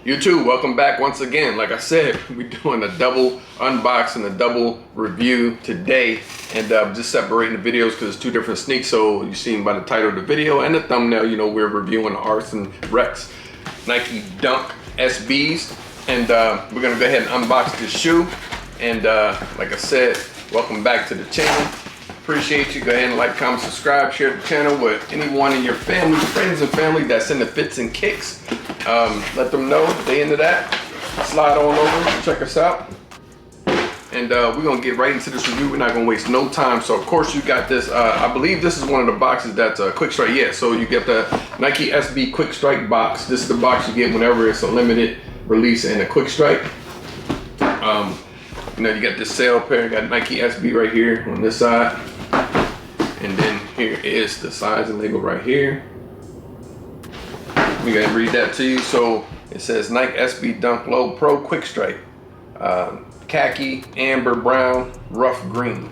YouTube, welcome back once again. Like I said, we're doing a double unboxing, a double review today, and just separating the videos because it's two different sneaks. So you seen by the title of the video and the thumbnail, you know we're reviewing the Arts & Rex Nike Dunk SBs, and we're gonna go ahead and unbox this shoe. And like I said, welcome back to the channel. Appreciate you. Go ahead and like, comment, subscribe, share the channel with anyone in your family, friends and family that's into fits and kicks. Let them know if they into that. Slide on over, check us out. And we're gonna get right into this review. We're not gonna waste no time. So of course you got this, I believe this is one of the boxes that's a Quick Strike. Yeah, so you get the Nike SB Quick Strike box. This is the box you get whenever it's a limited release and a Quick Strike. You know, you got this sale pair, you got Nike SB right here on this side. And then here is the sizing label right here. We gotta read that to you. So it says Nike SB Dunk Low Pro Quick Strike. Khaki, amber brown, rough green.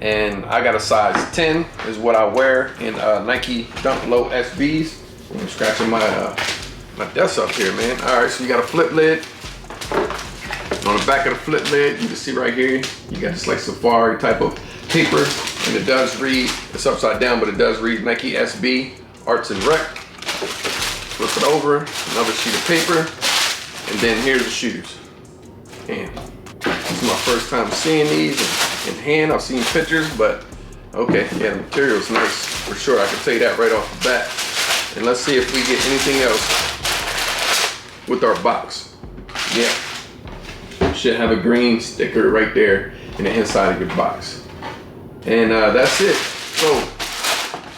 And I got a size 10 is what I wear in Nike Dunk Low SBs. I'm scratching my desk up here, man. All right, so you got a flip lid. On the back of the flip lid, you can see right here, you got this like safari type of paper, and it does read, it's upside down, but it does read Nike SB Arts & Rec. Flip it over, another sheet of paper, and then here's the shoes. And this is my first time seeing these in hand. I've seen pictures, but okay, yeah, the material's nice for sure. I can tell you that right off the bat. And let's see if we get anything else with our box. Yeah. Should have a green sticker right there in the inside of your box. And that's it. So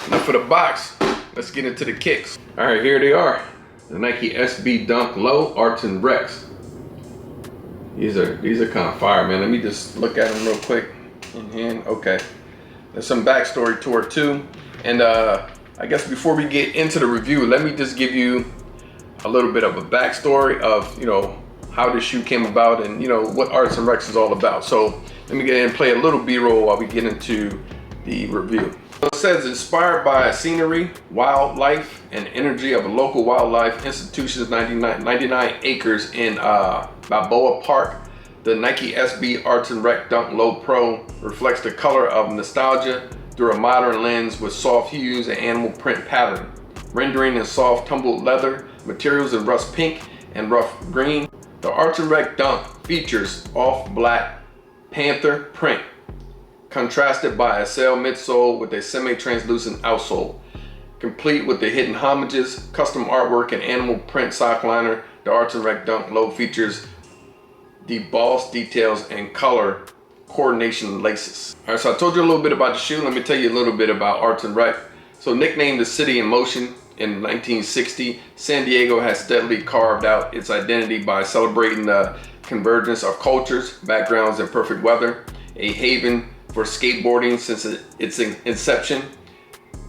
enough for the box. Let's get into the kicks. All right, here they are. The Nike SB Dunk Low Arts & Rex. These are kind of fire, man. Let me just look at them real quick in hand. Okay. There's some backstory to it too. And I guess before we get into the review, let me just give you a little bit of a backstory of, you know, how this shoe came about and, you know, what Arts & Rex is all about. So let me get in and play a little B-roll while we get into the review. It says, inspired by scenery, wildlife, and energy of a local wildlife institution's 99 acres in Balboa Park, the Nike SB Arts & Rec Dunk Low Pro reflects the color of nostalgia through a modern lens with soft hues and animal print pattern, rendering in soft tumbled leather materials in rust pink and rough green. The Arts & Rec Dunk features off-black panther print, contrasted by a sail midsole with a semi-translucent outsole. Complete with the hidden homages, custom artwork, and animal print sock liner, the Arts & Rec Dunk Low features debossed details and color coordination laces. All right, so I told you a little bit about the shoe. Let me tell you a little bit about Arts & Rec. So nicknamed the city in motion in 1960, San Diego has steadily carved out its identity by celebrating the convergence of cultures, backgrounds, and perfect weather, a haven for skateboarding since its inception.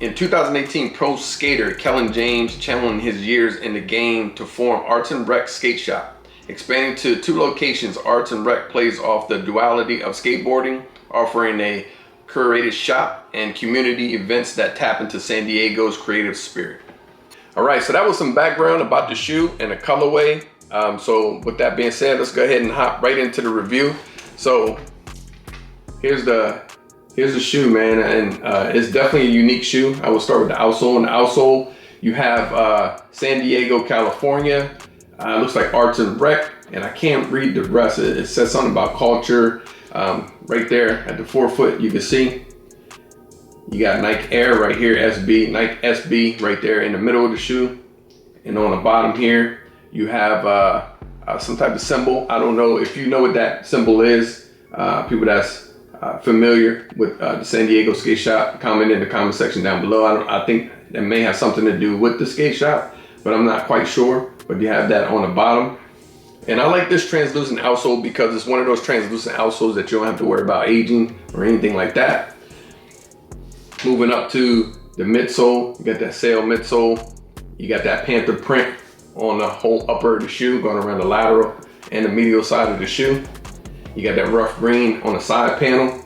In 2018, pro skater Kellen James challenged his years in the game to form Arts & Rec Skate Shop. Expanding to 2 locations, Arts & Rec plays off the duality of skateboarding, offering a curated shop and community events that tap into San Diego's creative spirit. All right, so that was some background about the shoe and the colorway. So with that being said, let's go ahead and hop right into the review. So here's the shoe, man, and it's definitely a unique shoe. I will start with the outsole. On the outsole, you have San Diego, California. Looks like Arts & Rec, and I can't read the rest. It says something about culture. Right there at the forefoot, you can see. You got Nike Air right here, SB, Nike SB right there in the middle of the shoe. And on the bottom here, you have some type of symbol. I don't know if you know what that symbol is. People that's familiar with the San Diego Skate Shop, comment in the comment section down below. I think that may have something to do with the skate shop, but I'm not quite sure. But you have that on the bottom. And I like this translucent outsole because it's one of those translucent outsoles that you don't have to worry about aging or anything like that. Moving up to the midsole, you got that sail midsole. You got that panther print on the whole upper of the shoe, going around the lateral and the medial side of the shoe. You got that rough green on the side panel.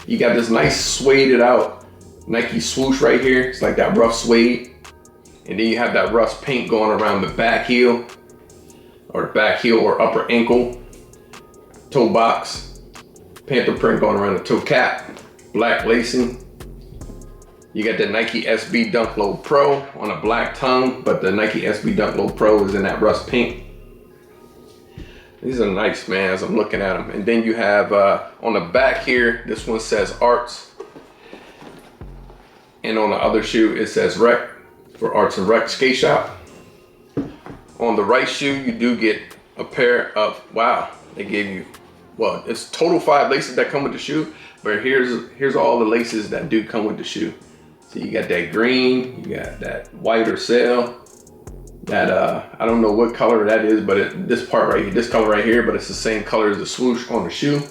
You got this nice suede out Nike swoosh right here. It's like that rough suede. And then you have that rust paint going around the back heel. or back heel or upper ankle. Toe box, panther print going around the toe cap, black lacing. You got the Nike SB Dunk Low Pro on a black tongue, but the Nike SB Dunk Low Pro is in that rust pink. These are nice, man, as I'm looking at them. And then you have on the back here, this one says Arts. And on the other shoe, it says Rec for Arts and Rec Skate Shop. On the right shoe, you do get a pair of, wow, they gave you, well, it's total 5 laces that come with the shoe, but here's all the laces that do come with the shoe. So you got that green, you got that white or sail, that I don't know what color that is, but this part right here, this color right here, but it's the same color as the swoosh on the shoe.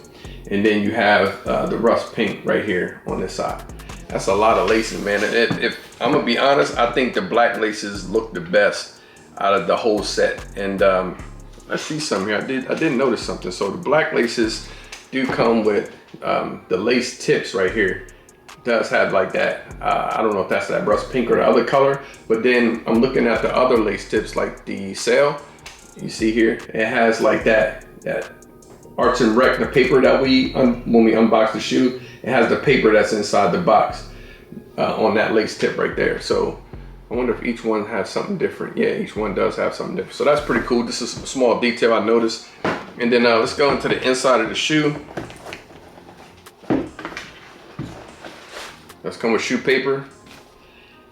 And then you have the rust pink right here on this side. That's a lot of laces, man. If I'm gonna be honest, I think the black laces look the best out of the whole set. And let's see something here. I did notice something. So the black laces do come with the lace tips right here. It does have like that. I don't know if that's that rust pink or the other color, but then I'm looking at the other lace tips like the sail. You see here, it has like that Arts and Rec, the paper that when we unbox the shoe, it has the paper that's inside the box on that lace tip right there. So I wonder if each one has something different. Yeah, each one does have something different. So that's pretty cool. This is a small detail I noticed. And then let's go into the inside of the shoe. Let's come with shoe paper.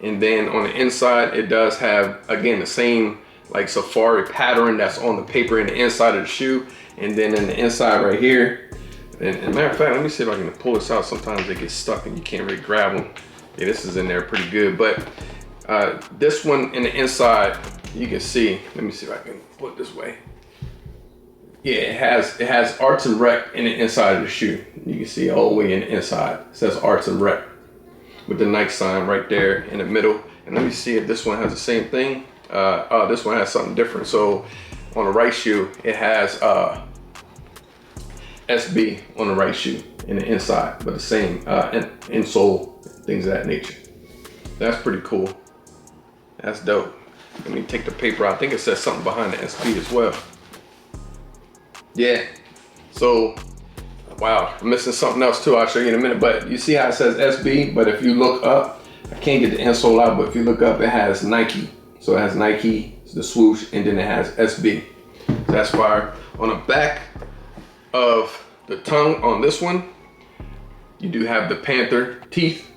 And then on the inside, it does have, again, the same like safari pattern that's on the paper in the inside of the shoe. And then in the inside right here, and matter of fact, let me see if I can pull this out. Sometimes they get stuck and you can't really grab them. Yeah, this is in there pretty good. But this one in the inside, you can see, let me see if I can put it this way. Yeah, it has Arts and Rec in the inside of the shoe. You can see all the way in the inside. It says Arts and Rec with the Nike sign right there in the middle. And let me see if this one has the same thing. Oh, this one has something different. So on the right shoe, it has SB on the right shoe in the inside, but the same insole, things of that nature. That's pretty cool. That's dope. Let me take the paper out. I think it says something behind the SB as well. Yeah. So, wow, I'm missing something else too. I'll show you in a minute. But you see how it says SB, but if you look up, I can't get the insole out, but if you look up, it has Nike. So it has Nike, the swoosh, and then it has SB. So that's fire. On the back of the tongue on this one, you do have the panther teeth.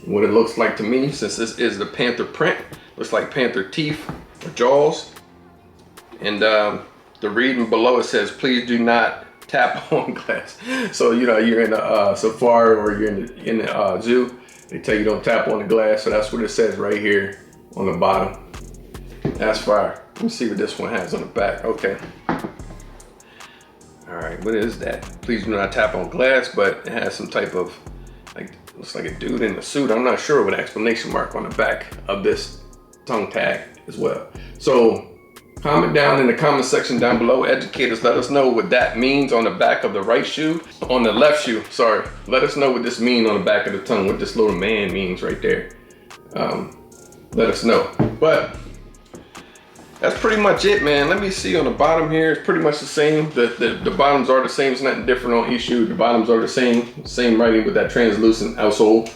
What it looks like to me, since this is the panther print, looks like panther teeth or jaws. And the reading below it says, please do not tap on glass. So you know, you're in a safari or you're in the zoo, they tell you don't tap on the glass. So that's what it says right here on the bottom. That's fire. Let me see what this one has on the back. Okay. All right, what is that? Please do not tap on glass, but it has some type of, like, looks like a dude in a suit. I'm not sure, with an exclamation mark on the back of this tongue tag as well. So comment down in the comment section down below. Educators, let us know what that means on the back of the right shoe. On the left shoe, sorry. Let us know what this means on the back of the tongue, what this little man means right there. Let us know. But that's pretty much it, man. Let me see on the bottom here. It's pretty much the same. The bottoms are the same. It's nothing different on each shoe. The bottoms are the same. Same writing with that translucent outsole.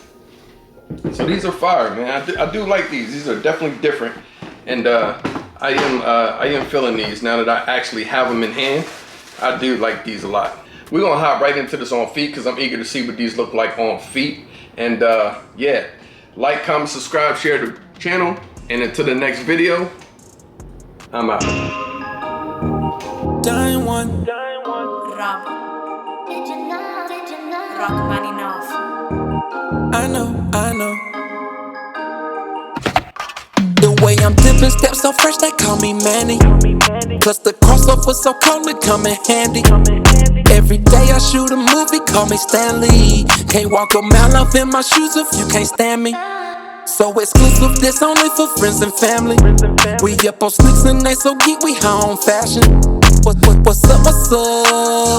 So these are fire, man. I do like these. These are definitely different. And I am feeling these now that I actually have them in hand. I do like these a lot. We're gonna hop right into this on feet because I'm eager to see what these look like on feet. And yeah, like, comment, subscribe, share the channel. And until the next video, I'm out. Dying one. Rob. Rachmaninoff. I know. The way I'm dipping steps so fresh, they call me Manny. Plus the crossover so cold, it come in handy. Every day I shoot a movie, call me Stanley. Can't walk a mile off in my shoes if you can't stand me. So exclusive, this only for friends and family. We up on sneaks and they so geek, we high on fashion. What's up,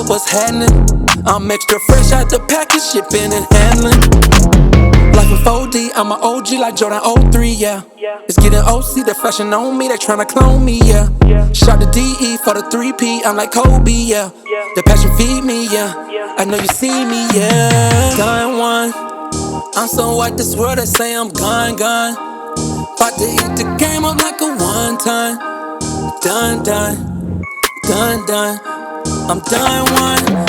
what's happening? I'm extra fresh out the package, shipping and handling. Life in 4D, I'm an OG like Jordan 03, yeah. It's getting OC, the fashion on me, they tryna clone me, yeah. Shot the DE for the 3P, I'm like Kobe, yeah. The passion feed me, yeah. I know you see me, yeah. Done one, I'm so white, this world they say I'm gone. About to eat the game up like a one time. Done, I'm done one.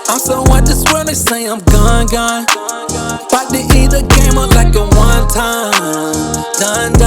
I'm so what this world they say I'm gone. About to eat the game up like a one time. Done.